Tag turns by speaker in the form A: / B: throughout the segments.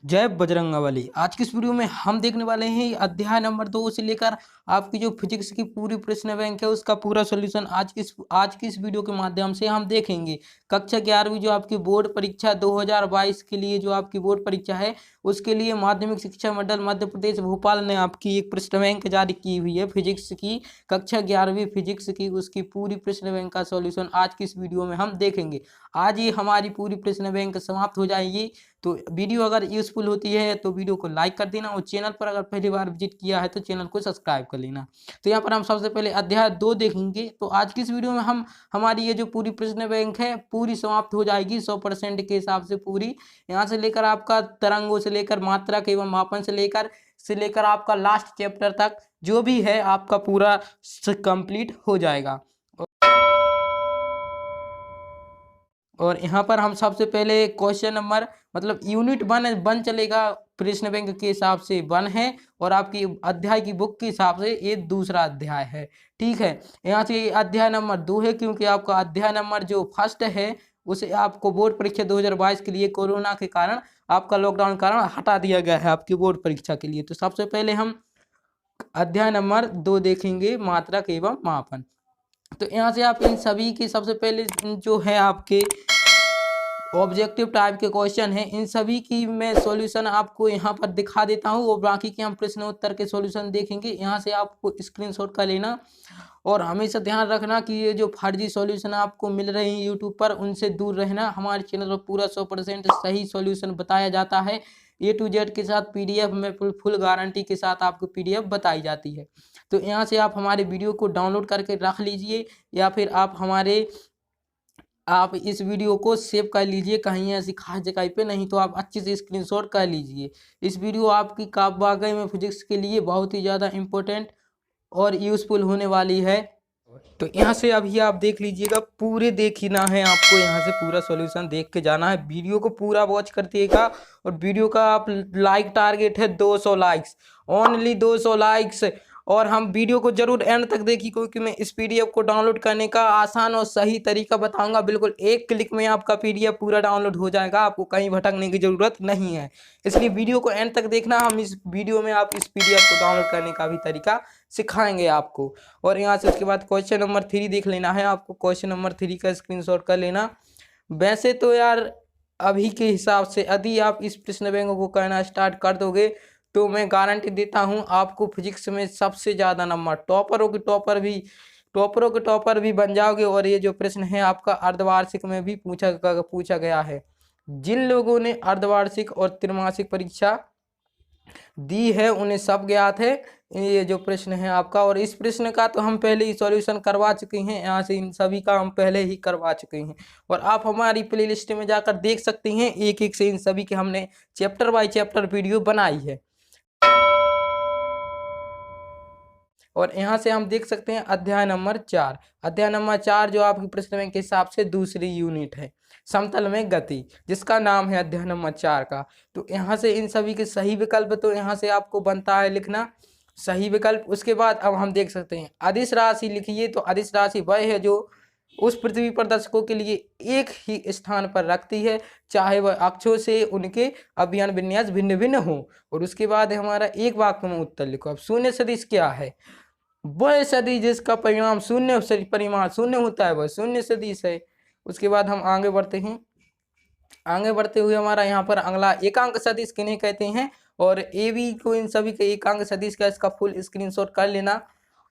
A: जय बजरंगबली। आज की इस वीडियो में हम देखने वाले हैं अध्याय नंबर 2 से लेकर आपकी जो फिजिक्स की पूरी प्रश्न बैंक है उसका पूरा सॉल्यूशन आज की इस वीडियो के माध्यम से हम देखेंगे। कक्षा 11वीं जो आपकी बोर्ड परीक्षा 2022 के लिए जो आपकी बोर्ड परीक्षा है उसके लिए माध्यमिक शिक्षा मंडल मध्य प्रदेश भोपाल ने आपकी एक प्रश्न बैंक जारी की हुई है फिजिक्स की। कक्षा 11वीं फिजिक्स की उसकी पूरी प्रश्न बैंक का सॉल्यूशन आज की इस वीडियो में हम देखेंगे। आज ही हमारी पूरी प्रश्न बैंक समाप्त हो जाएगी। तो वीडियो अगर यूजफुल होती है तो वीडियो को लाइक कर देना और चैनल पर अगर पहली बार विजिट किया है तो चैनल को सब्सक्राइब कर लेना। तो यहाँ पर हम सबसे पहले अध्याय 2 देखेंगे। तो आज की इस वीडियो में हम हमारी ये जो पूरी प्रश्न बैंक है पूरी समाप्त हो जाएगी 100% के हिसाब से पूरी। यहाँ से लेकर आपका तरंगों से लेकर मात्रक एवं मापन से लेकर आपका लास्ट चैप्टर तक जो भी है आपका पूरा कंप्लीट हो जाएगा। और यहाँ पर हम सबसे पहले क्वेश्चन नंबर मतलब यूनिट वन चलेगा प्रश्न बैंक के हिसाब से 1 है और आपकी अध्याय की बुक के हिसाब से ये दूसरा अध्याय है। ठीक है, यहाँ से अध्याय नंबर 2 है क्योंकि आपका अध्याय नंबर जो फर्स्ट है उसे आपको बोर्ड परीक्षा 2022 के लिए कोरोना के कारण आपका लॉकडाउन कारण हटा दिया गया है आपकी बोर्ड परीक्षा के लिए। तो सबसे पहले हम अध्याय नंबर 2 देखेंगे मात्रक एवं मापन। तो यहाँ से आप इन सभी की सबसे पहले जो है आपके ऑब्जेक्टिव टाइप के क्वेश्चन हैं इन सभी की मैं सॉल्यूशन आपको यहाँ पर दिखा देता हूँ और बाकी के हम प्रश्न उत्तर के सॉल्यूशन देखेंगे। यहाँ से आपको स्क्रीनशॉट कर लेना और हमेशा ध्यान रखना कि ये जो फर्जी सॉल्यूशन आपको मिल रहे हैं यूट्यूब पर उनसे दूर रहना। हमारे चैनल पर पूरा 100% सही सॉल्यूशन बताया जाता है। A to Z के साथ PDF में फुल गारंटी के साथ आपको PDF बताई जाती है। तो यहाँ से आप हमारे वीडियो को डाउनलोड करके रख लीजिए या फिर आप इस वीडियो को सेव कर लीजिए कहीं ऐसी खास जगह पे, नहीं तो आप अच्छे से स्क्रीनशॉट कर लीजिए। इस वीडियो आपकी वाकई में फिजिक्स के लिए बहुत ही ज़्यादा इम्पोर्टेंट और यूज़फुल होने वाली है। तो यहाँ से अभी आप देख लीजिएगा, पूरे देखना है आपको, यहाँ से पूरा सॉल्यूशन देख के जाना है। वीडियो को पूरा वॉच करते और वीडियो का आप लाइक टारगेट है 200 लाइक्स, ओनली 200 लाइक्स। और हम वीडियो को जरूर एंड तक देखिए क्योंकि मैं इस PDF को डाउनलोड करने का आसान और सही तरीका बताऊंगा। बिल्कुल एक क्लिक में आपका PDF पूरा डाउनलोड हो जाएगा, आपको कहीं भटकने की ज़रूरत नहीं है। इसलिए वीडियो को एंड तक देखना। हम इस वीडियो में आप इस PDF को डाउनलोड करने का भी तरीका सिखाएंगे आपको। और यहाँ से उसके बाद क्वेश्चन नंबर 3 देख लेना है आपको। क्वेश्चन नंबर 3 का स्क्रीनशॉट कर लेना। वैसे तो यार अभी के हिसाब से यदि आप इस प्रश्न बैंक को करना स्टार्ट कर दोगे तो मैं गारंटी देता हूं आपको फिजिक्स में सबसे ज़्यादा नंबर, टॉपरों के टॉपर भी बन जाओगे। और ये जो प्रश्न है आपका अर्धवार्षिक में भी पूछा गया है। जिन लोगों ने अर्धवार्षिक और त्रैमासिक परीक्षा दी है उन्हें सब ज्ञात है ये जो प्रश्न है आपका। और इस प्रश्न का तो हम पहले ही सॉल्यूशन करवा चुके हैं, यहाँ से इन सभी का हम पहले ही करवा चुके हैं और आप हमारी प्लेलिस्ट में जाकर देख सकते हैं। एक एक से इन सभी के हमने चैप्टर बाय चैप्टर वीडियो बनाई है। और यहाँ से हम देख सकते हैं अध्याय नंबर 4। अध्याय नंबर 4 जो आपकी प्रश्न बैंक के हिसाब से दूसरी यूनिट है, समतल में गति, जिसका नाम है अध्याय नंबर 4 का। तो यहाँ से इन सभी के सही विकल्प तो यहाँ से आपको बनता है लिखना सही विकल्प। उसके बाद अब हम देख सकते हैं अदिश राशि लिखिए। तो अदिश राशि वह है जो उस पृथ्वी पर दर्शकों के लिए एक ही स्थान पर रखती है, चाहे वह अक्षों से उनके अभियान विन्यास भिन्न भिन्न हो। और उसके बाद हमारा एक वाक्य में उत्तर लिखो। अब शून्य सदिश क्या है? वह सदिश जिसका परिमाण शून्य होता है वह शून्य सदिश है। उसके बाद हम आगे बढ़ते हैं। आगे बढ़ते हुए हमारा यहाँ पर अगला एकांक सदिश किन्हें कहते हैं और AB को इन सभी के एकांक सदिश का इसका फुल स्क्रीनशॉट कर लेना।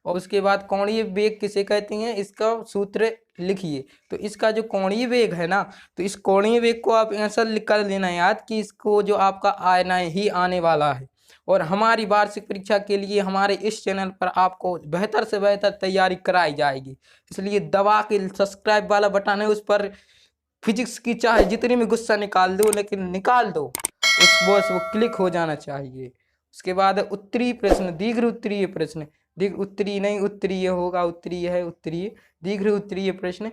A: और उसके बाद कोणीय वेग किसे कहते हैं इसका सूत्र लिखिए। तो इसका जो कोणीय वेग है ना, तो इस कोणीय वेग को आप ऐसा लिख कर लेना याद कि इसको जो आपका आना ही आने वाला है। और हमारी वार्षिक परीक्षा के लिए हमारे इस चैनल पर आपको बेहतर से बेहतर तैयारी कराई जाएगी, इसलिए दबा के सब्सक्राइब वाला बटन है उस पर फिजिक्स की चाहे जितनी भी गुस्सा निकाल दो लेकिन निकाल दो, उस बस वो क्लिक हो जाना चाहिए। उसके बाद उत्तरीय प्रश्न, दीर्घ उत्तरीय प्रश्न, दीर्घ उत्तरीय नहीं उत्तरीय होगा, उत्तरीय है उत्तरीय, दीर्घ उत्तरीय प्रश्न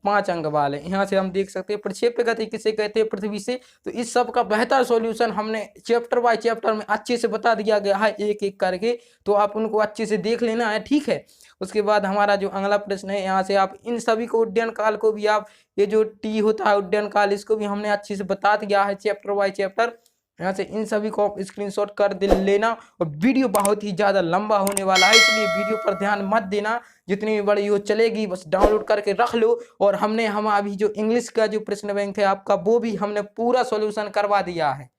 A: 5 अंक वाले। यहाँ से हम देख सकते हैं प्रक्षेप्य गति किसे कहते हैं पृथ्वी से। तो इस सब का बेहतर सॉल्यूशन हमने चैप्टर बाय चैप्टर में अच्छे से बता दिया गया है एक एक करके, तो आप उनको अच्छे से देख लेना है, ठीक है। उसके बाद हमारा जो अगला प्रश्न है, यहाँ से आप इन सभी को उड्डयन काल को भी आप ये जो T होता है उड्डयन काल इसको भी हमने अच्छे से बता दिया है चैप्टर बाय चैप्टर। यहाँ से इन सभी को आप स्क्रीनशॉट कर लेना। और वीडियो बहुत ही ज़्यादा लंबा होने वाला है, इसलिए वीडियो पर ध्यान मत देना। जितनी भी बड़ी वो चलेगी बस डाउनलोड करके रख लो। और हमने अभी जो इंग्लिश का जो प्रश्न बैंक है आपका, वो भी हमने पूरा सॉल्यूशन करवा दिया है।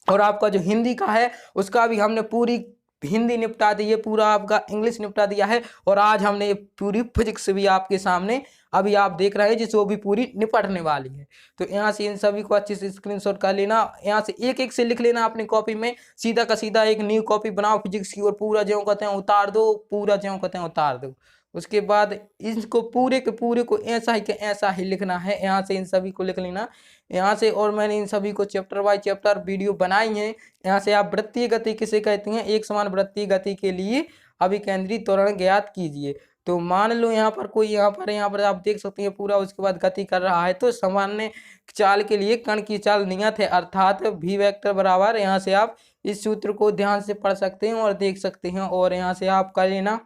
A: और आपका जो हिंदी का है उसका भी हमने पूरी हिंदी निपटा दी है, पूरा आपका इंग्लिश निपटा दिया है। और आज हमने पूरी फिजिक्स भी आपके सामने अभी आप देख रहे हैं, जिससे वो भी पूरी निपटने वाली है। तो यहाँ से इन सभी को अच्छे से स्क्रीनशॉट कर लेना। यहाँ से एक एक से लिख लेना अपनी कॉपी में, सीधा का सीधा एक न्यू कॉपी बनाओ फिजिक्स की, और पूरा ज्यों कहते हैं उतार दो, पूरा ज्यों कहते हैं उतार दो। उसके बाद इसको पूरे के पूरे को ऐसा ही के ऐसा ही लिखना है। यहाँ से इन सभी को लिख लेना यहाँ से। और मैंने इन सभी को चैप्टर बाय चैप्टर वीडियो बनाई है। यहाँ से आप वृत्तीय गति किसे कहते हैं, एक समान वृत्तीय गति के लिए अभिकेंद्री त्वरण ज्ञात कीजिए। तो मान लो यहाँ पर कोई यहाँ पर आप देख सकते हैं पूरा, उसके बाद गति कर रहा है। तो सामान्य चाल के लिए कण की चाल नियत है, अर्थात v वेक्टर बराबर, यहाँ से आप इस सूत्र को ध्यान से पढ़ सकते हैं और देख सकते हैं। और यहाँ से आप कर लेना,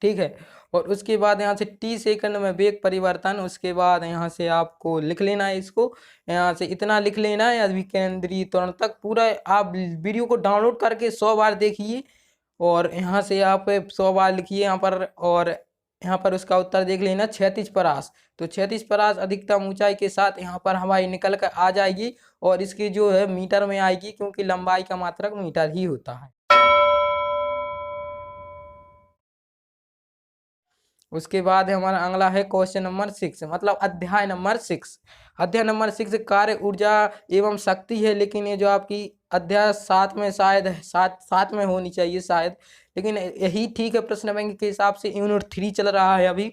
A: ठीक है। और उसके बाद यहाँ से t सेकंड में वेग परिवर्तन, उसके बाद यहाँ से आपको लिख लेना है इसको, यहाँ से इतना लिख लेना है अभिकेंद्री त्वरण तक। पूरा आप वीडियो को डाउनलोड करके 100 बार देखिए, और यहाँ से आप 100 बार लिखिए यहाँ पर। और यहाँ पर उसका उत्तर देख लेना, क्षैतिज परास। तो क्षैतिज परास अधिकतम ऊंचाई के साथ यहाँ पर हमारी निकल कर आ जाएगी, और इसकी जो है मीटर में आएगी, क्योंकि लंबाई का मात्रक मीटर ही होता है। उसके बाद हमारा अगला है क्वेश्चन नंबर 6, मतलब अध्याय नंबर 6। अध्याय नंबर 6 कार्य ऊर्जा एवं शक्ति है, लेकिन ये जो आपकी अध्याय 7 में शायद 7 में होनी चाहिए शायद, लेकिन यही ठीक है। प्रश्न बैंक के हिसाब से यूनिट 3 चल रहा है अभी।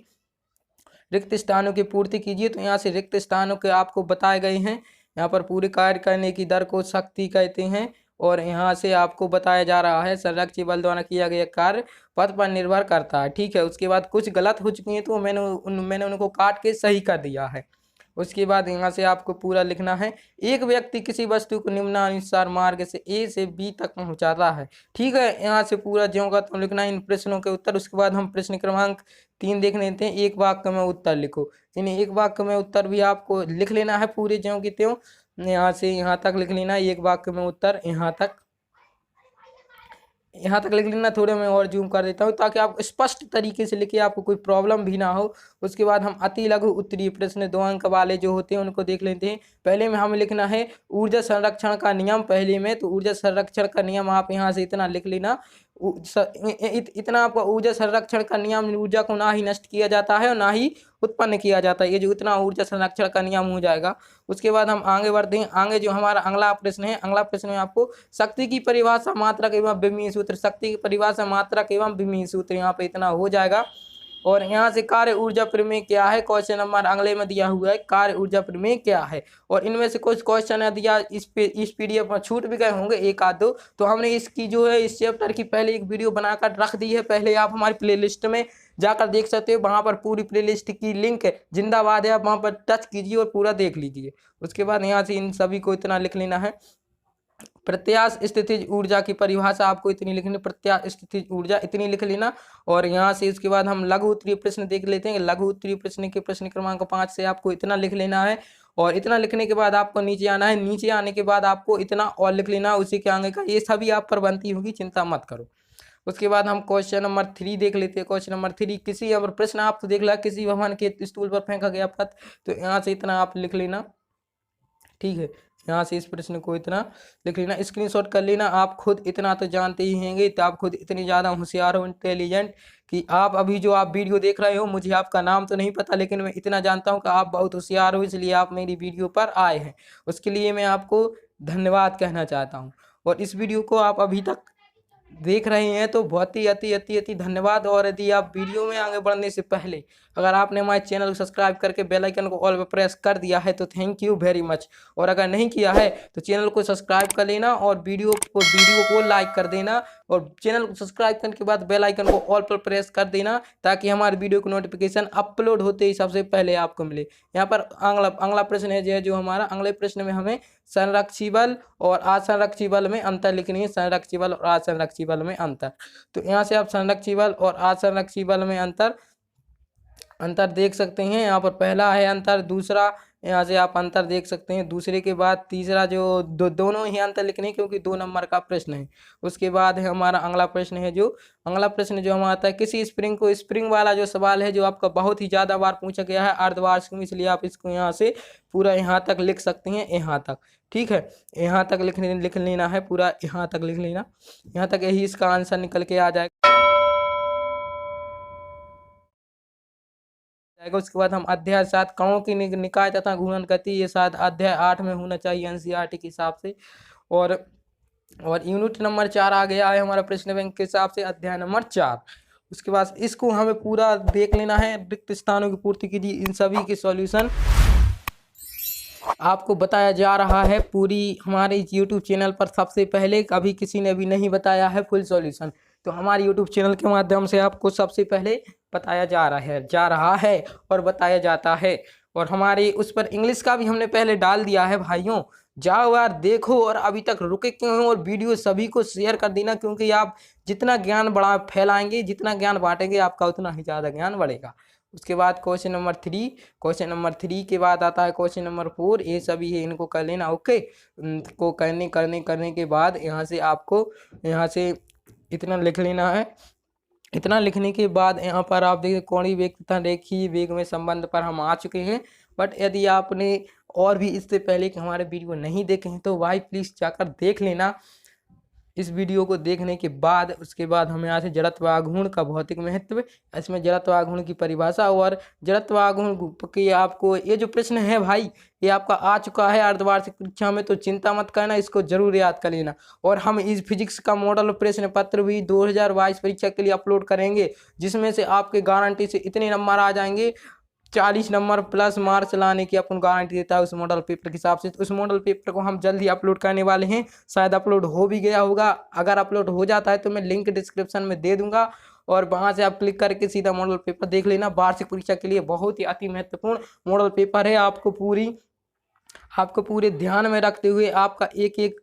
A: रिक्त स्थानों की पूर्ति कीजिए। तो यहाँ से रिक्त स्थानों के आपको बताए गए हैं। यहाँ पर पूरे कार्य करने की दर को शक्ति कहते हैं। और यहाँ से आपको बताया जा रहा है संरक्षी बल द्वारा किया गया कार्य पथ पर निर्भर करता है, ठीक है। उसके बाद कुछ गलत हो चुकी हैं, तो मैंने उनको काट के सही कर दिया है। उसके बाद यहाँ से आपको पूरा लिखना है, एक व्यक्ति किसी वस्तु को निम्नानुसार मार्ग से ए से बी तक पहुँचाता है, ठीक है। यहाँ से पूरा ज्यों का त्यों लिखना है इन प्रश्नों के उत्तर। उसके बाद हम प्रश्न क्रमांक 3 देख लेते हैं। एक वाक्य में उत्तर लिखो। इन एक वाक्य में उत्तर भी आपको लिख लेना है पूरे ज्यों की त्यों, यहाँ से यहाँ तक लिख लेना एक वाक्य में उत्तर, यहाँ तक लिख लेना। थोड़े मैं और जूम कर देता हूँ ताकि आप स्पष्ट तरीके से लिखे, आपको कोई प्रॉब्लम भी ना हो। उसके बाद हम अति लघु उत्तरीय प्रश्न 2 अंक वाले जो होते हैं उनको देख लेते हैं। पहले में हमें लिखना है ऊर्जा संरक्षण का नियम। पहले में तो ऊर्जा संरक्षण का नियम आप यहाँ से इतना लिख लेना, इतना आपका ऊर्जा संरक्षण का नियम, ऊर्जा को ना ही नष्ट किया जाता है और ना ही उत्पन्न किया जाता है, ये जो इतना ऊर्जा संरक्षण का नियम हो जाएगा। उसके बाद हम आगे बढ़ते हैं। आगे जो हमारा अगला प्रश्न है, अगला प्रश्न में आपको शक्ति की परिभाषा, मात्रक एवं विमीय सूत्र, शक्ति की परिभाषा, मात्रक एवं विमीय सूत्र यहाँ पे इतना हो जाएगा। और यहाँ से कार्य ऊर्जा प्रमेय क्या है, क्वेश्चन नंबर अगले में दिया हुआ है, कार्य ऊर्जा प्रमेय क्या है। और इनमें से कुछ क्वेश्चन है दिया इस PDF में छूट भी गए होंगे एक आध दो, तो हमने इसकी जो है इस चैप्टर की पहले एक वीडियो बनाकर रख दी है। पहले आप हमारी प्लेलिस्ट में जाकर देख सकते हो, वहाँ पर पूरी प्लेलिस्ट की लिंक है, जिंदाबाद है, आप वहाँ पर टच कीजिए और पूरा देख लीजिए। उसके बाद यहाँ से इन सभी को इतना लिख लेना है, प्रत्याश स्थितिज ऊर्जा की परिभाषा आपको इतनी लिखनी, प्रत्याश स्थितिज ऊर्जा इतनी लिख लेना। और यहाँ से इसके बाद हम लघु उत्तरीय प्रश्न देख लेते हैं। लघु उत्तरीय प्रश्न के प्रश्न क्रमांक 5 से आपको इतना लिख लेना है। और इतना लिखने के बाद आपको नीचे आना है, नीचे आने के बाद आपको इतना और लिख लेना, उसी के आगे का ये सभी आप पर बनती होगी, चिंता मत करो। उसके बाद हम क्वेश्चन नंबर 3 देख लेते हैं। क्वेश्चन नंबर 3, किसी अगर प्रश्न आप तो देख ला, किसी भवन के स्टूल पर फेंका गया पथ, तो यहाँ से इतना आप लिख लेना, ठीक है। यहाँ से इस प्रश्न को इतना लिख लेना, स्क्रीनशॉट कर लेना। आप खुद इतना तो जानते ही होंगे, तो आप खुद इतनी ज़्यादा होशियार हो, इंटेलिजेंट, कि आप अभी जो आप वीडियो देख रहे हो, मुझे आपका नाम तो नहीं पता, लेकिन मैं इतना जानता हूँ कि आप बहुत होशियार हो, इसलिए आप मेरी वीडियो पर आए हैं। उसके लिए मैं आपको धन्यवाद कहना चाहता हूँ। और इस वीडियो को आप अभी तक देख रहे हैं तो बहुत ही अति धन्यवाद। और यदि आप वीडियो में आगे बढ़ने से पहले अगर आपने हमारे चैनल को सब्सक्राइब करके बेल आइकन को ऑल पर प्रेस कर दिया है तो थैंक यू वेरी मच। और अगर नहीं किया है तो चैनल को सब्सक्राइब कर लेना और वीडियो को लाइक कर देना, और चैनल को सब्सक्राइब करने के बाद बेल आइकन को ऑल पर प्रेस कर देना, ताकि हमारे वीडियो की नोटिफिकेशन अपलोड होते ही सबसे पहले आपको मिले। यहाँ पर अगला प्रश्न है जो हमारा, अगले प्रश्न में हमें संरक्षी बल और असंरक्षी बल में अंतर लिखनी है। संरक्षी बल और असंरक्षी बल में अंतर, तो यहाँ से आप संरक्षी बल और असंरक्षी बल में अंतर देख सकते हैं। यहाँ पर पहला है अंतर, दूसरा यहाँ से आप अंतर देख सकते हैं। दूसरे के बाद तीसरा जो दोनों ही अंतर लिखने हैं, क्योंकि 2 नंबर का प्रश्न है। उसके बाद है हमारा अगला प्रश्न है जो हमारा आता है, किसी स्प्रिंग को स्प्रिंग वाला जो सवाल है जो आपका बहुत ही ज़्यादा बार पूछा गया है अर्धवार्षिक में, इसलिए आप इसको यहाँ से पूरा यहाँ तक लिख सकते हैं, यहाँ तक। ठीक है, यहाँ तक लिख लेना है, पूरा यहाँ तक लिख लेना, यहाँ तक यही इसका आंसर निकल के आ जाएगा। उसके बाद हम अध्याय 7 कणों की निकाय तथा घूर्णन गति, ये शायद अध्याय 8 में होना चाहिए एनसीईआरटी के हिसाब से। और यूनिट नंबर 4 आ गया है हमारा प्रश्न बैंक के हिसाब से, अध्याय नंबर 4। उसके बाद इसको हमें पूरा देख लेना है। रिक्त स्थानों की पूर्ति कीजिए, इन सभी के सॉल्यूशन आपको बताया जा रहा है पूरी हमारे यूट्यूब चैनल पर सबसे पहले। कभी किसी ने भी नहीं बताया है फुल सॉल्यूशन, तो हमारे यूट्यूब चैनल के माध्यम से आपको सबसे पहले बताया जा रहा है और बताया जाता है। और हमारे उस पर इंग्लिश का भी हमने पहले डाल दिया है भाइयों, जाओ यार देखो। और अभी तक रुके क्यों हो, और वीडियो सभी को शेयर कर देना, क्योंकि आप जितना ज्ञान बढ़ा फैलाएंगे, जितना ज्ञान बांटेंगे, आपका उतना ही ज़्यादा ज्ञान बढ़ेगा। उसके बाद क्वेश्चन नंबर 3 के बाद आता है क्वेश्चन नंबर 4। ये सभी है, इनको कर लेना। ओके, को करने के बाद यहाँ से आपको यहाँ से इतना लिख लेना है। इतना लिखने के बाद यहाँ पर आप देखिए कोणीय वेग तथा रेखीय वेग में संबंध पर हम आ चुके हैं। बट यदि आपने और भी इससे पहले कि हमारे वीडियो नहीं देखे हैं तो भाई प्लीज़ जाकर देख लेना इस वीडियो को देखने के बाद। उसके बाद हमें यहाँ से जड़त्वाघूर्ण का भौतिक महत्व, इसमें जड़त्वाघूर्ण की परिभाषा और जड़त्वाघूर्ण की आपको ये जो प्रश्न है भाई ये आपका आ चुका है अर्धवार्षिक परीक्षा में, तो चिंता मत करना, इसको जरूर याद कर लेना। और हम इस फिजिक्स का मॉडल प्रश्न पत्र भी 2022 परीक्षा के लिए अपलोड करेंगे, जिसमें से आपके गारंटी से इतने नंबर आ जाएंगे, 40 नंबर प्लस मार्क्स लाने की अपन गारंटी देता है उस मॉडल पेपर के हिसाब से। तो उस मॉडल पेपर को हम जल्दी अपलोड करने वाले हैं, शायद अपलोड हो भी गया होगा। अगर अपलोड हो जाता है तो मैं लिंक डिस्क्रिप्शन में दे दूंगा, और वहां से आप क्लिक करके सीधा मॉडल पेपर देख लेना। वार्षिक परीक्षा के लिए बहुत ही अति महत्वपूर्ण मॉडल पेपर है। आपको पूरे ध्यान में रखते हुए आपका एक एक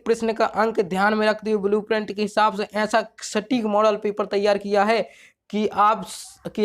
A: प्रश्न का अंक ध्यान में रखते हुए ब्लूप्रिंट के हिसाब से ऐसा सटीक मॉडल पेपर तैयार किया है कि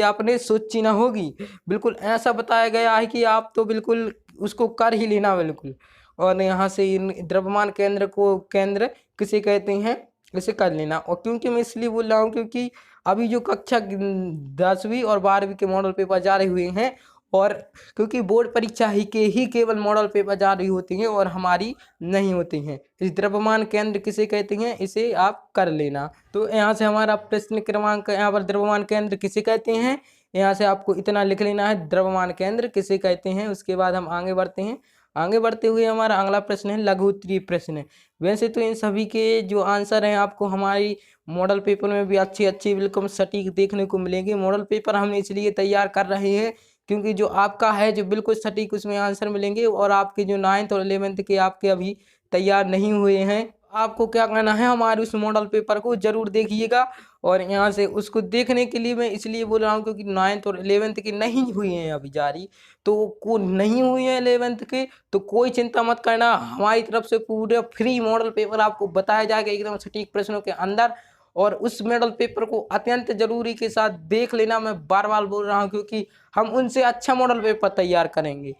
A: आपने सोची ना होगी। बिल्कुल ऐसा बताया गया है कि आप तो बिल्कुल उसको कर ही लेना बिल्कुल। और यहाँ से इन द्रव्यमान केंद्र किसे कहते हैं, इसे कर लेना। और क्योंकि मैं इसलिए बोल रहा हूँ क्योंकि अभी जो कक्षा 10वीं और 12वीं के मॉडल पेपर जारी हुए हैं, और क्योंकि बोर्ड परीक्षा ही केवल मॉडल पेपर जारी होती हैं और हमारी नहीं होती हैं। इस द्रव्यमान केंद्र किसे कहते हैं, इसे आप कर लेना। तो यहाँ से हमारा प्रश्न क्रमांक, यहाँ पर द्रव्यमान केंद्र किसे कहते हैं, यहाँ से आपको इतना लिख लेना है, द्रव्यमान केंद्र किसे कहते हैं। उसके बाद हम आगे बढ़ते हैं। आगे बढ़ते हुए हमारा अगला प्रश्न है लघु उत्तरीय प्रश्न। वैसे तो इन सभी के जो आंसर हैं आपको हमारी मॉडल पेपर में भी अच्छी बिल्कुल सटीक देखने को मिलेंगे। मॉडल पेपर हम इसलिए तैयार कर रहे हैं क्योंकि जो आपका है जो बिल्कुल सटीक उसमें आंसर मिलेंगे, और आपके जो 9th और 11th के आपके अभी तैयार नहीं हुए हैं, आपको क्या करना है, हमारे उस मॉडल पेपर को जरूर देखिएगा। और यहाँ से उसको देखने के लिए मैं इसलिए बोल रहा हूँ क्योंकि 9th और 11th के नहीं हुए हैं अभी जारी, तो को नहीं हुए हैं 11th के, तो कोई चिंता मत करना, हमारी तरफ से पूरे फ्री मॉडल पेपर आपको बताया जाएगा एकदम सटीक प्रश्नों के अंदर। और उस मॉडल पेपर को अत्यंत जरूरी के साथ देख लेना, मैं बार बार बोल रहा हूँ, क्योंकि हम उनसे अच्छा मॉडल पेपर तैयार करेंगे।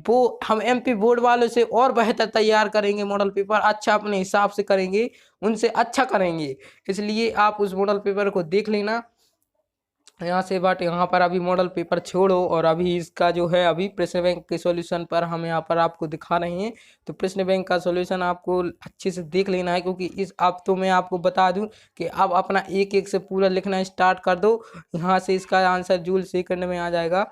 A: वो हम एमपी बोर्ड वालों से और बेहतर तैयार करेंगे, मॉडल पेपर अच्छा अपने हिसाब से करेंगे, उनसे अच्छा करेंगे। इसलिए आप उस मॉडल पेपर को देख लेना यहाँ से। बट यहाँ पर अभी मॉडल पेपर छोड़ो, और अभी इसका जो है अभी प्रश्न बैंक के सॉल्यूशन पर हम यहाँ पर आपको दिखा रहे हैं। तो प्रश्न बैंक का सॉल्यूशन आपको अच्छे से देख लेना है, क्योंकि इस अब तो मैं आपको बता दूं कि अब अपना एक से पूरा लिखना स्टार्ट कर दो। यहाँ से इसका आंसर जूल सेकंड में आ जाएगा।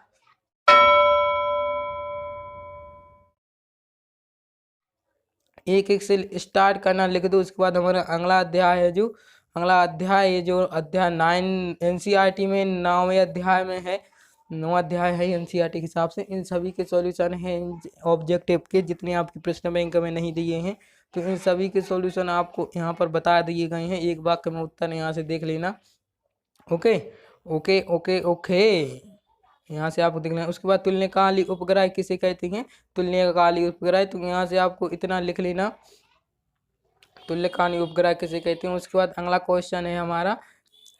A: एक से स्टार्ट करना लिख दो। उसके बाद हमारा अगला अध्याय है जो अध्याय 9 एनसीईआरटी में 9वें अध्याय में है, 9वां अध्याय है एनसीईआरटी के हिसाब से। इन सभी के सॉल्यूशन हैं ऑब्जेक्टिव के, जितने आपके प्रश्न बैंक में नहीं दिए हैं, तो इन सभी के सॉल्यूशन आपको यहाँ पर बता दिए गए हैं। एक वाक्य में उत्तर यहाँ से देख लेना। ओके ओके ओके ओके, यहाँ से आपको देखना है। उसके बाद तुल्यकालिक उपग्रह किसे कहते हैं, तुल्यकालिक उपग्रह, तो यहाँ से आपको इतना लिख लेना, तुल्यकालिक उपग्रह किसे कहते हैं। उसके बाद अगला क्वेश्चन है हमारा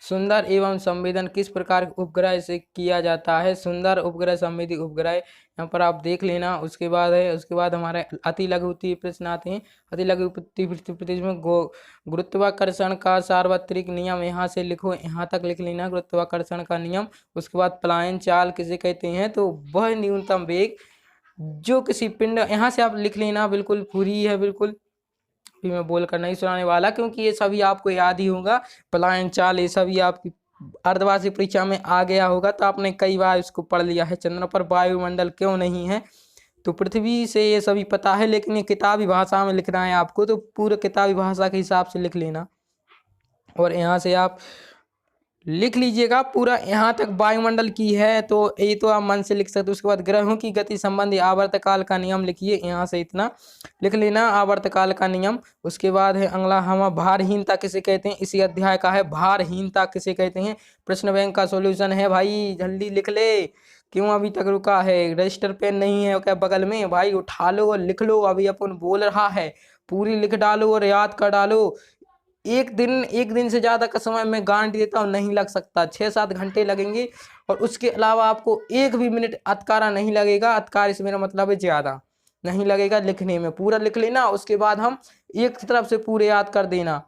A: सुंदर एवं संवेदन किस प्रकार के उपग्रह से किया जाता है? सुंदर उपग्रह, संवेदी उपग्रह, यहाँ पर आप देख लेना। उसके बाद है, उसके बाद हमारे अति लघु उत्तरीय प्रश्न आते हैं। अति लघु उत्तरीय प्रश्न में गुरुत्वाकर्षण का सार्वत्रिक नियम यहाँ से लिखो, यहाँ तक लिख लेना गुरुत्वाकर्षण का नियम। उसके बाद पलायन चाल किसे कहते हैं? तो वह न्यूनतम वेग जो किसी पिंड, यहाँ से आप लिख लेना, बिल्कुल पूरी है बिल्कुल। भी मैं बोल कर नहीं सुनाने वाला, क्योंकि ये सभी आपको याद ही होगा। पलायन चाल ये सभी आपकी अर्धवार्षिक परीक्षा में आ गया होगा, तो आपने कई बार इसको पढ़ लिया है। चंद्र पर वायुमंडल क्यों नहीं है? तो पृथ्वी से ये सभी पता है, लेकिन ये किताबी भाषा में लिखना है आपको, तो पूरे किताबी भाषा के हिसाब से लिख लेना। और यहाँ से आप लिख लीजिएगा पूरा, यहाँ तक वायुमंडल की है तो ये तो आप मन से लिख सकते हो। उसके बाद ग्रहों की गति संबंधी आवर्तकाल का नियम लिखिए, यहाँ से इतना लिख लेना आवर्तकाल का नियम। उसके बाद है अगला, हम भारहीनता किसे कहते हैं? इसी अध्याय का है, भारहीनता किसे कहते हैं। प्रश्न बैंक का सॉल्यूशन है भाई, जल्दी लिख ले। क्यों अभी तक रुका है? रजिस्टर पेन नहीं है क्या बगल में? भाई उठा लो और लिख लो, अभी अपन बोल रहा है, पूरी लिख डालो और याद कर डालो। एक दिन से ज़्यादा का समय मैं गारंटी देता हूँ नहीं लग सकता, 6-7 घंटे लगेंगे। और उसके अलावा आपको एक भी मिनट अतकारा नहीं लगेगा। अतकार से मेरा मतलब है ज़्यादा नहीं लगेगा लिखने में। पूरा लिख लेना, उसके बाद हम एक तरफ से पूरे याद कर देना,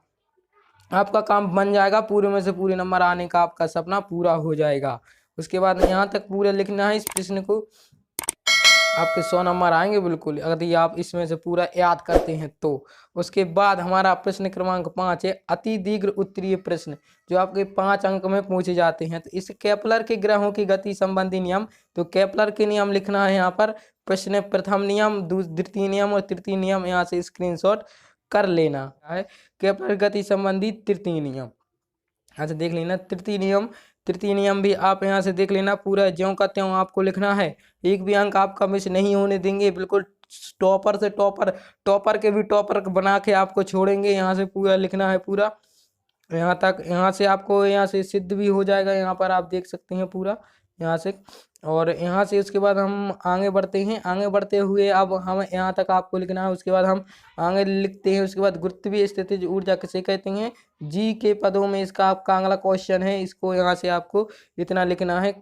A: आपका काम बन जाएगा। पूरे में से पूरे नंबर आने का आपका सपना पूरा हो जाएगा। उसके बाद यहाँ तक पूरा लिखना है इस प्रश्न को, आपके 100 नंबर आएंगे बिल्कुल, यदि आप इसमें से पूरा याद करते हैं तो। उसके बाद हमारा प्रश्न क्रमांक 5 है अति दीर्घ उत्तरीय प्रश्न, जो आपके 5 अंक में पूछे जाते हैं। तो इस केपलर के ग्रहों की गति संबंधी नियम, तो केपलर के नियम लिखना है यहाँ पर। प्रश्न प्रथम नियम, द्वितीय नियम और तृतीय नियम यहाँ से स्क्रीनशॉट कर लेना है। केपलर गति संबंधी तृतीय नियम यहाँ से देख लेना। तृतीय नियम भी आप यहाँ से देख लेना, पूरा ज्यों का त्यों आपको लिखना है। एक भी अंक आपका मिस नहीं होने देंगे, बिल्कुल टॉपर से टॉपर के भी टॉपर बना के आपको छोड़ेंगे। यहाँ से पूरा लिखना है पूरा यहाँ तक, यहाँ से आपको यहाँ से सिद्ध भी हो जाएगा। यहाँ पर आप देख सकते हैं पूरा यहाँ से। और यहाँ से उसके बाद हम आगे बढ़ते हैं। आगे बढ़ते हुए अब हम यहाँ तक आपको लिखना है। उसके बाद हम आगे लिखते हैं। उसके बाद गुरुत्वीय स्थितिज ऊर्जा किसे कहते हैं? जी के पदों में इसका आपका अगला क्वेश्चन है। इसको यहाँ से आपको इतना लिखना है,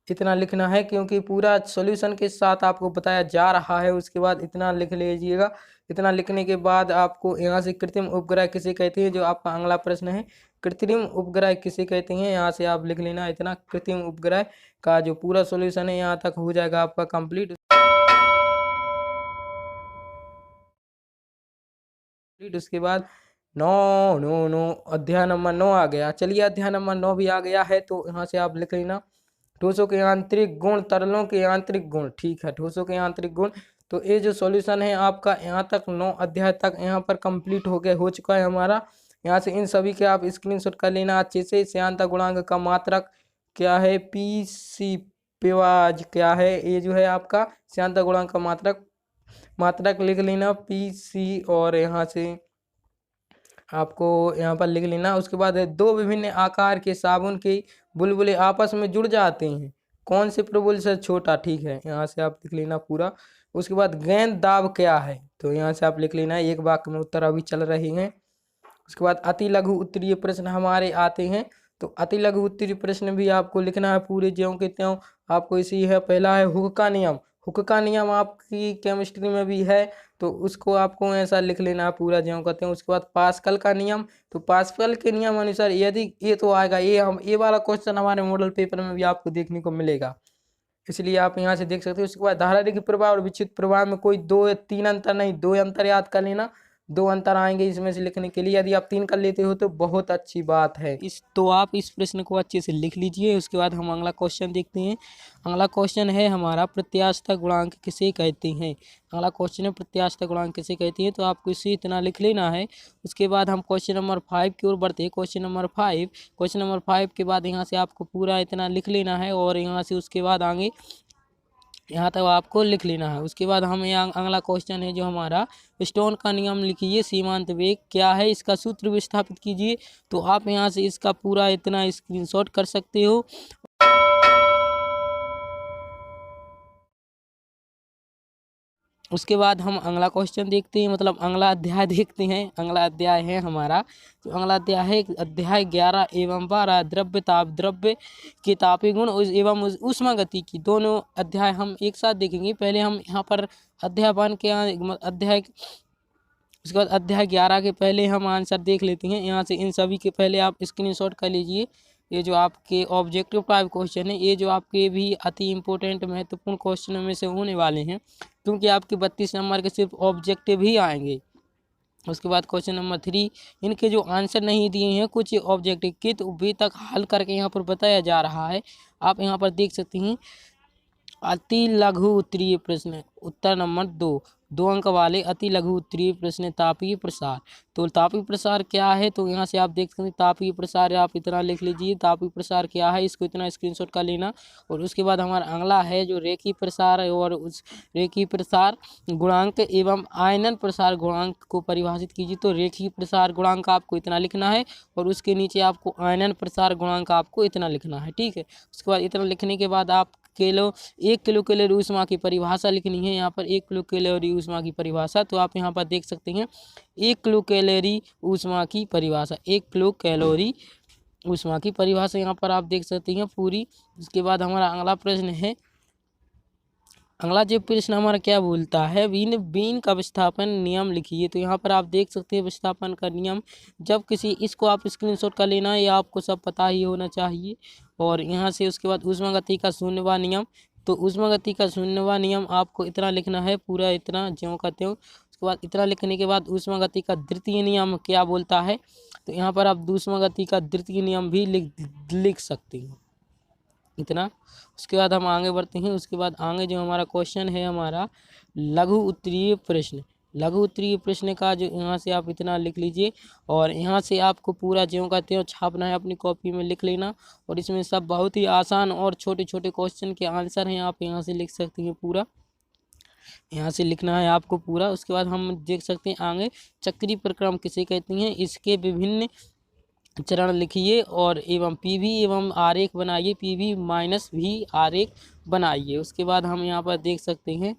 A: इतना लिखना है, क्योंकि पूरा सॉल्यूशन के साथ आपको बताया जा रहा है। उसके बाद इतना लिख लीजिएगा। इतना लिखने के बाद आपको यहाँ से कृत्रिम उपग्रह किसे कहते हैं, जो आपका अगला प्रश्न है। कृत्रिम उपग्रह किसे कहते हैं, यहाँ से आप लिख लेना इतना। कृत्रिम उपग्रह का जो पूरा सॉल्यूशन है यहाँ तक हो जाएगा आपका कंप्लीट। उसके बाद 9 अध्याय नंबर 9 आ गया। चलिए अध्याय नंबर 9 भी आ गया है, तो यहाँ से आप लिख लेना ठोसों के आंतरिक गुण, तरलों के आंतरिक गुण। ठीक है, ठोसों के आंतरिक गुण। तो ये जो सॉल्यूशन है आपका यहाँ तक 9 अध्याय तक यहाँ पर कंप्लीट हो चुका है हमारा। यहाँ से इन सभी के आप स्क्रीनशॉट कर लेना अच्छे से। श्यानता गुणांक का मात्रक क्या है? पीसी पेवाज क्या है? ये जो है आपका श्यानता गुणांक का मात्रक लिख लेना पीसी, और यहाँ से आपको यहाँ पर लिख लेना। उसके बाद है दो विभिन्न आकार के साबुन के बुलबुले आपस में जुड़ जाते हैं, कौन से प्रबुल से छोटा? ठीक है, यहाँ से आप लिख लेना पूरा। उसके बाद गेंद दाब क्या है? तो यहाँ से आप लिख लेना, एक वाक्य में उत्तर अभी चल रहे हैं। उसके बाद अति लघु उत्तरीय प्रश्न हमारे आते हैं। तो अति लघु उत्तरीय प्रश्न भी आपको लिखना है पूरे ज्यों के त्यों। आपको इसी है, पहला है हुक का नियम। हुक का नियम आपकी केमिस्ट्री में भी है, तो उसको आपको ऐसा लिख लेना पूरा ज्यों का त्यों। उसके बाद पास्कल का नियम, तो पास्कल के नियम अनुसार यदि ये तो आएगा, ये वाला क्वेश्चन हमारे मॉडल पेपर में भी आपको देखने को मिलेगा, इसलिए आप यहाँ से देख सकते हो। उसके बाद धारारेखी प्रवाह और विद्युत प्रवाह में कोई 2 या 3 अंतर नहीं, 2 अंतर याद कर लेना। 2 अंतर आएंगे इसमें से लिखने के लिए। यदि आप 3 कर लेते हो तो बहुत अच्छी बात है। तो आप इस प्रश्न को अच्छे से लिख लीजिए। उसके बाद हम अगला क्वेश्चन देखते हैं। अगला क्वेश्चन है हमारा प्रत्यास्थता गुणांक किसे कहते हैं। अगला क्वेश्चन है प्रत्यास्थता गुणांक किसे कहते हैं, तो आपको इसे इतना लिख लेना है। उसके बाद हम क्वेश्चन नंबर 5 की ओर बढ़ते हैं। क्वेश्चन नंबर 5 के बाद यहाँ से आपको पूरा इतना लिख लेना है, और यहाँ से उसके बाद आगे यहाँ तक आपको लिख लेना है। उसके बाद हम यहाँ अगला क्वेश्चन है जो हमारा स्टोन का नियम लिखिए। सीमांत वेग क्या है, इसका सूत्र विस्थापित कीजिए। तो आप यहाँ से इसका पूरा इतना स्क्रीनशॉट कर सकते हो। उसके बाद हम अगला क्वेश्चन देखते हैं, मतलब अगला अध्याय देखते हैं। अगला अध्याय है हमारा, तो अगला अध्याय है अध्याय 11 एवं 12 द्रव्य ताप द्रव्य के तापीय गुण एवं ऊष्मा गति की। दोनों अध्याय हम एक साथ देखेंगे। पहले हम यहाँ पर अध्याय 1 के अध्याय, उसके बाद अध्याय 11 के पहले हम आंसर देख लेते हैं। यहाँ से इन सभी के पहले आप स्क्रीनशॉट कर लीजिए। ये जो आपके ऑब्जेक्टिव टाइप क्वेश्चन है, ये जो आपके भी अति इम्पोर्टेंट महत्वपूर्ण क्वेश्चनों में से होने वाले हैं, क्योंकि आपके 32 नंबर के सिर्फ ऑब्जेक्टिव ही आएंगे। उसके बाद क्वेश्चन नंबर 3, इनके जो आंसर नहीं दिए हैं कुछ ऑब्जेक्टिव के, तो अभी तक हल करके यहाँ पर बताया जा रहा है। आप यहाँ पर देख सकते हैं अति लघु उत्तरीय प्रश्न, उत्तर नंबर 2 अंक वाले अति लघु उत्तरीय प्रश्न तापीय प्रसार। तो तापीय प्रसार क्या है, तो यहाँ से आप देख सकते हैं तापीय प्रसार, आप इतना लिख लीजिए तापीय प्रसार क्या है, इसको इतना स्क्रीनशॉट कर लेना। और उसके बाद हमारा अगला है जो रेखीय प्रसार है, और उस रेखीय प्रसार गुणांक एवं आयनन प्रसार गुणांक को परिभाषित कीजिए। तो रेखीय प्रसार गुणांक आपको इतना लिखना है, और उसके नीचे आपको आयनन प्रसार गुणांक आपको इतना लिखना है, ठीक है। उसके बाद इतना लिखने के बाद आप 1 किलो कैलोरी ऊष्मा की परिभाषा लिखनी है। यहाँ पर 1 किलो कैलोरी ऊष्मा की परिभाषा, तो आप यहाँ पर देख सकते हैं 1 किलो कैलोरी ऊष्मा की परिभाषा, 1 किलो कैलोरी ऊष्मा की परिभाषा यहाँ पर आप देख सकते हैं पूरी। उसके बाद हमारा अगला प्रश्न है, अगला जो प्रश्न हमारा क्या बोलता है, बीन का विस्थापन नियम लिखिए। तो यहाँ पर आप देख सकते हैं विस्थापन का नियम, जब किसी, इसको आप स्क्रीनशॉट कर लेना है, या आपको सब पता ही होना चाहिए। और यहाँ से उसके बाद ऊष्मागति का शून्यवां नियम, तो ऊष्मागति का शून्यवां नियम आपको इतना लिखना है, पूरा इतना ज्यों का त्यों। उसके बाद इतना लिखने के बाद ऊष्मागति का द्वितीय नियम क्या बोलता है, तो यहाँ पर आप ऊष्मागति का द्वितीय नियम भी लिख सकते हैं, इतना। उसके बाद हम आगे बढ़ते हैं। उसके बाद आगे जो हमारा क्वेश्चन है हमारा लघु उत्तरीय प्रश्न, लघु उत्तरीय प्रश्न का जो यहाँ से आप इतना लिख लीजिए, और यहाँ से आपको पूरा ज्यों का त्यों छापना है, अपनी कॉपी में लिख लेना। और इसमें सब बहुत ही आसान और छोटे छोटे क्वेश्चन के आंसर हैं, आप यहाँ से लिख सकते हैं, पूरा यहाँ से लिखना है आपको पूरा। उसके बाद हम देख सकते हैं आगे चक्रीय प्रक्रम किसे कहते हैं, इसके विभिन्न चरण लिखिए, और एवं पीवी एवं आरेख बनाइए, पीवी माइनस भी आरेख बनाइए। उसके बाद हम यहाँ पर देख सकते हैं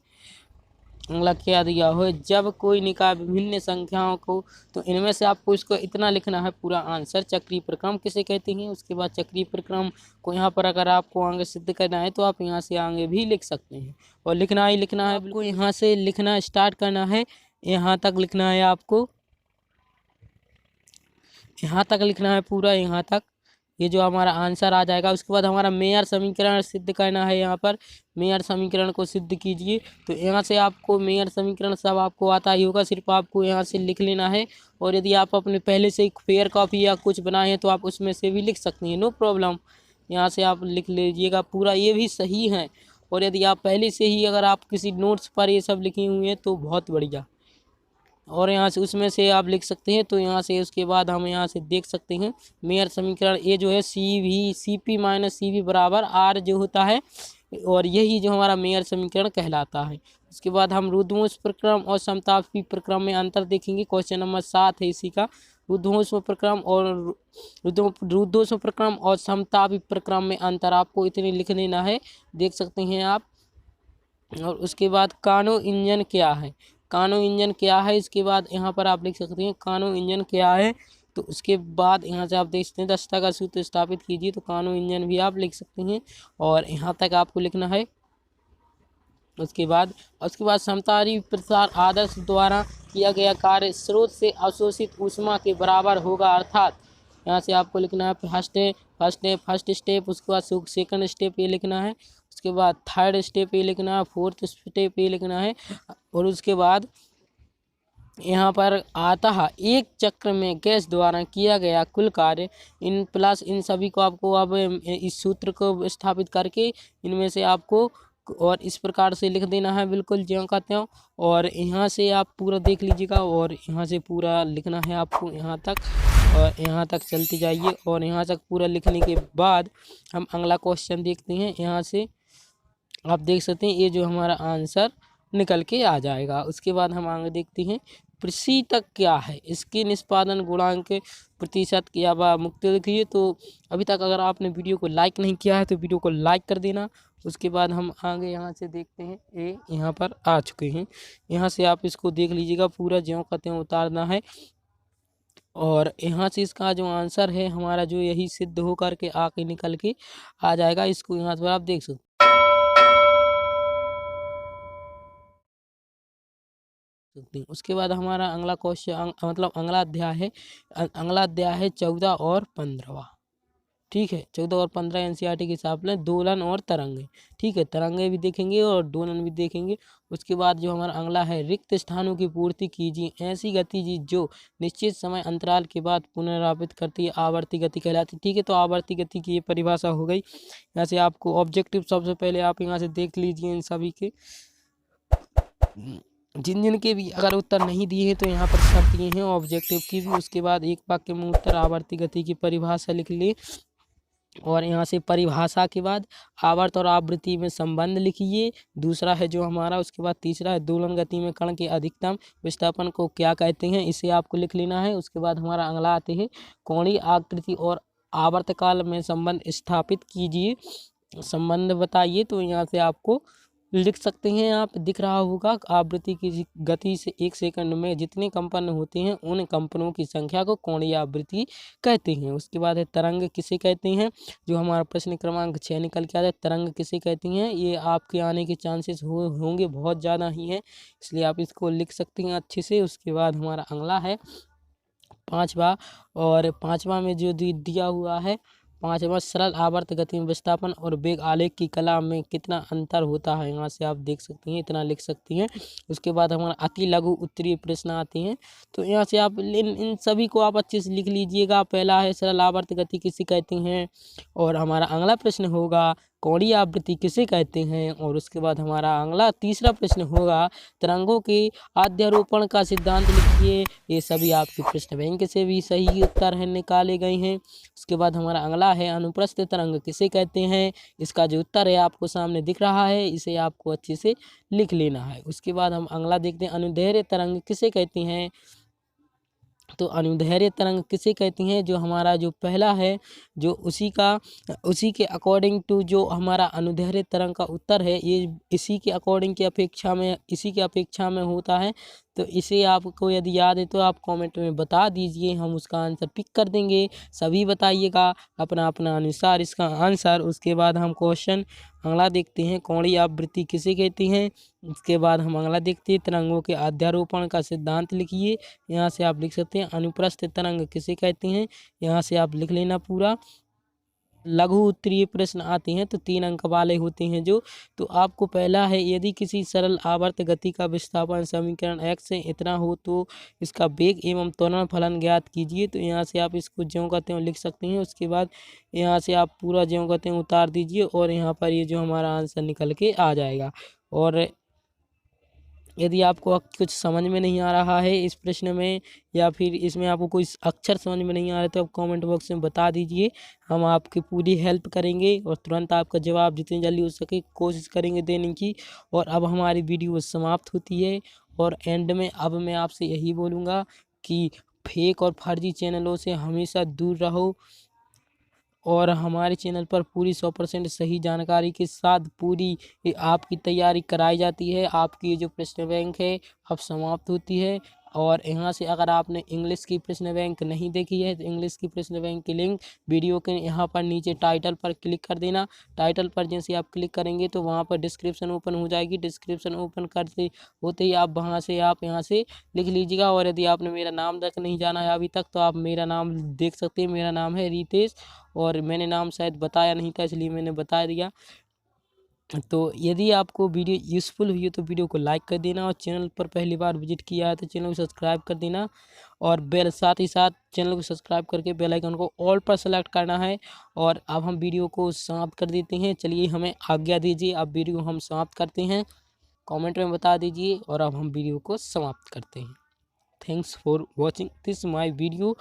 A: अगला क्या दिया हो, जब कोई निकाय विभिन्न संख्याओं को, तो इनमें से आपको इसको इतना लिखना है पूरा आंसर, चक्रीय प्रक्रम किसे कहते हैं। उसके बाद चक्रीय प्रक्रम को यहाँ पर अगर आपको आगे सिद्ध करना है, तो आप यहाँ से आगे भी लिख सकते हैं, और लिखना ही लिखना है, बिल्कुल यहाँ से लिखना स्टार्ट करना है, यहाँ तक लिखना है आपको, यहाँ तक लिखना है पूरा, यहाँ तक, ये जो हमारा आंसर आ जाएगा। उसके बाद हमारा मेयर समीकरण सिद्ध करना है, यहाँ पर मेयर समीकरण को सिद्ध कीजिए। तो यहाँ से आपको मेयर समीकरण सब आपको आता ही होगा, सिर्फ आपको यहाँ से लिख लेना है। और यदि आप अपने पहले से एक फेयर कॉपी या कुछ बनाए हैं, तो आप उसमें से भी लिख सकते हैं, नो प्रॉब्लम। यहाँ से आप लिख लीजिएगा पूरा, ये भी सही है। और यदि आप पहले से ही अगर आप किसी नोट्स पर ये सब लिखे हुए हैं, तो बहुत बढ़िया, और यहाँ से उसमें से आप लिख सकते हैं। तो यहाँ से उसके बाद हम यहाँ से देख सकते हैं मेयर समीकरण, ये जो है C P minus C V बराबर आर जो होता है, और यही जो हमारा मेयर समीकरण कहलाता है। उसके बाद हम रुद्धोष्म प्रक्रम और समतापी प्रक्रम में अंतर देखेंगे, क्वेश्चन नंबर 7 है इसी का। रुद्धोष्म प्रक्रम और रुद्धोष्म प्रक्रम और समतापी प्रक्रम में अंतर आपको इतने लिख लेना है, देख सकते हैं आप। और उसके बाद कानो इंजन क्या है, कानो इंजन क्या है, इसके बाद यहाँ पर आप लिख सकते हैं कानो इंजन क्या है। तो उसके बाद यहाँ से आप देख सकते हैं दक्षता का सूत्र स्थापित कीजिए, तो कानो इंजन भी आप लिख सकते हैं, और यहाँ तक आपको लिखना है। उसके बाद समतापी प्रसार आदर्श द्वारा किया गया कार्य स्रोत से अवशोषित ऊष्मा के बराबर होगा, अर्थात यहाँ से आपको लिखना है फर्स्ट स्टेप, उसके बाद सेकंड स्टेप ये लिखना है, उसके बाद थर्ड स्टेप ये लिखना है, फोर्थ स्टेप ये लिखना है। और उसके बाद यहाँ पर आता है एक चक्र में गैस द्वारा किया गया कुल कार्य, इन सभी को आपको अब इस सूत्र को स्थापित करके इनमें से आपको और इस प्रकार से लिख देना है, बिल्कुल ज्यों का त्यों। और यहाँ से आप पूरा देख लीजिएगा, और यहाँ से पूरा लिखना है आपको यहाँ तक, और यहाँ तक चलते जाइए। और यहाँ तक पूरा लिखने के बाद हम अगला क्वेश्चन देखते हैं। यहाँ से आप देख सकते हैं ये जो हमारा आंसर निकल के आ जाएगा। उसके बाद हम आगे देखते हैं प्रतिशत क्या है, इसके निष्पादन गुणांक प्रतिशत या व मुक्त लिखिए। तो अभी तक अगर आपने वीडियो को लाइक नहीं किया है तो वीडियो को लाइक कर देना। उसके बाद हम आगे यहाँ से देखते हैं, ये यहाँ पर आ चुके हैं। यहाँ से आप इसको देख लीजिएगा, पूरा ज्यों का त्यों उतारना है और यहाँ से इसका जो आंसर है हमारा जो यही सिद्ध हो करके आके निकल के आ जाएगा। इसको यहाँ पर आप देख सकते हैं। उसके बाद हमारा अगला क्वेश्चन मतलब अगला अध्याय है, अगला अध्याय है 14 और 15। ठीक है, 14 और 15 एनसीईआरटी के हिसाब से दोलन और तरंगे। ठीक है, तरंगे भी देखेंगे और दोलन भी देखेंगे। उसके बाद जो हमारा अगला है, रिक्त स्थानों की पूर्ति कीजिए ऐसी गतिविधि जो निश्चित समय अंतराल के बाद पुनरावृत्त करती है, आवर्ती गति कहलाती है। ठीक है, तो आवर्ती गति की ये परिभाषा हो गई। यहाँ से आपको ऑब्जेक्टिव सबसे पहले आप यहाँ से देख लीजिए इन सभी के, जिन जिन के भी अगर उत्तर नहीं दिए हैं तो यहाँ पर सब दिए हैं ऑब्जेक्टिव की भी। उसके बाद एक वाक्य में उत्तर आवर्ती गति की परिभाषा लिख लिए और यहाँ से परिभाषा के बाद आवर्त और आवृत्ति में संबंध लिखिए। दूसरा है जो हमारा, उसके बाद तीसरा है दोलन गति में कण के अधिकतम विस्थापन को क्या कहते हैं, इसे आपको लिख लेना है। उसके बाद हमारा अगला आते हैं, कोणीय आकृति और आवर्तकाल में संबंध स्थापित कीजिए, संबंध बताइए। तो यहाँ से आपको लिख सकते हैं, आप दिख रहा होगा, आवृत्ति की गति से 1 सेकंड में जितने कंपन होते हैं उन कंपनों की संख्या को कोणीय आवृत्ति कहते हैं। उसके बाद है तरंग किसे कहते हैं, जो हमारा प्रश्न क्रमांक 6 निकल के आता है, तरंग किसे कहती हैं। ये आपके आने के चांसेस होंगे बहुत ज़्यादा ही हैं, इसलिए आप इसको लिख सकते हैं अच्छे से। उसके बाद हमारा अगला है 5वां, और 5वां में जो दिया हुआ है 5वां, सरल आवर्त गति में विस्थापन और वेग आलेख की कला में कितना अंतर होता है, यहाँ से आप देख सकती हैं, इतना लिख सकती हैं। उसके बाद हमारा अति लघु उत्तरीय प्रश्न आते हैं, तो यहाँ से आप इन सभी को आप अच्छे से लिख लीजिएगा। पहला है सरल आवर्त गति किसे कहते हैं, और हमारा अगला प्रश्न होगा कोणीय आवृत्ति किसे कहते हैं, और उसके बाद हमारा अगला तीसरा प्रश्न होगा तरंगों के अध्यारोपण का सिद्धांत लिखिए। ये सभी आपके प्रश्न बैंक से भी सही उत्तर है निकाले गए हैं। उसके बाद हमारा अगला है अनुप्रस्थ तरंग किसे कहते हैं, इसका जो उत्तर है आपको सामने दिख रहा है, इसे आपको अच्छे से लिख लेना है। उसके बाद हम अगला देखते हैं, अनुदैर्घ्य तरंग किसे कहते हैं। तो अनुदैर्घ्य तरंग किसे कहती हैं, जो हमारा जो पहला है जो उसी के अकॉर्डिंग टू जो हमारा अनुदैर्घ्य तरंग का उत्तर है, ये इसी के अकॉर्डिंग की अपेक्षा में, इसी के अपेक्षा में होता है। तो इसे आपको यदि याद है तो आप कमेंट में बता दीजिए, हम उसका आंसर पिक कर देंगे। सभी बताइएगा अपना अपना अनुसार इसका आंसर। उसके बाद हम क्वेश्चन अगला देखते हैं, कोणीय आवृत्ति किसे कहती हैं। उसके बाद हम अगला देखते हैं, तरंगों के अध्यारोपण का सिद्धांत लिखिए। यहाँ से आप लिख सकते हैं अनुप्रस्थ तरंग किसे कहते हैं, यहाँ से आप लिख लेना पूरा। लघु उत्तरीय प्रश्न आते हैं तो 3 अंक वाले होते हैं जो, तो आपको पहला है, यदि किसी सरल आवर्त गति का विस्थापन समीकरण x से इतना हो तो इसका वेग एवं त्वरण फलन ज्ञात कीजिए। तो यहाँ से आप इसको ज्यों का त्यों लिख सकते हैं। उसके बाद यहाँ से आप पूरा ज्यों का त्यों उतार दीजिए और यहाँ पर ये जो हमारा आंसर निकल के आ जाएगा। और यदि आपको कुछ समझ में नहीं आ रहा है इस प्रश्न में, या फिर इसमें आपको कोई अक्षर समझ में नहीं आ रहा, तो आप कमेंट बॉक्स में बता दीजिए, हम आपकी पूरी हेल्प करेंगे और तुरंत आपका जवाब जितनी जल्दी हो सके कोशिश करेंगे देने की। और अब हमारी वीडियो समाप्त होती है, और एंड में अब मैं आपसे यही बोलूँगा कि फेक और फर्जी चैनलों से हमेशा दूर रहो, और हमारे चैनल पर पूरी 100% सही जानकारी के साथ पूरी आपकी तैयारी कराई जाती है। आपकी ये जो प्रश्न बैंक है अब समाप्त होती है, और यहाँ से अगर आपने इंग्लिश की प्रश्न बैंक नहीं देखी है तो इंग्लिश की प्रश्न बैंक की लिंक वीडियो के यहाँ पर नीचे टाइटल पर क्लिक कर देना। टाइटल पर जैसे आप क्लिक करेंगे तो वहाँ पर डिस्क्रिप्शन ओपन हो जाएगी। डिस्क्रिप्शन ओपन करते होते ही आप वहाँ से यहाँ से लिख लीजिएगा। और यदि आपने मेरा नाम तक नहीं जाना है अभी तक तो आप मेरा नाम देख सकते हैं, मेरा नाम है रितेश, और मैंने नाम शायद बताया नहीं था इसलिए मैंने बता दिया। तो यदि आपको वीडियो यूज़फुल हुई है तो वीडियो को लाइक कर देना, और चैनल पर पहली बार विजिट किया है तो चैनल को सब्सक्राइब कर देना, और साथ ही साथ चैनल को सब्सक्राइब करके बेल आइकन को ऑल पर सेलेक्ट करना है। और अब हम वीडियो को समाप्त कर देते हैं, चलिए हमें आज्ञा दीजिए, अब वीडियो हम समाप्त करते हैं, कमेंट में बता दीजिए, और अब हम वीडियो को समाप्त करते हैं। Thanks for watching this my video.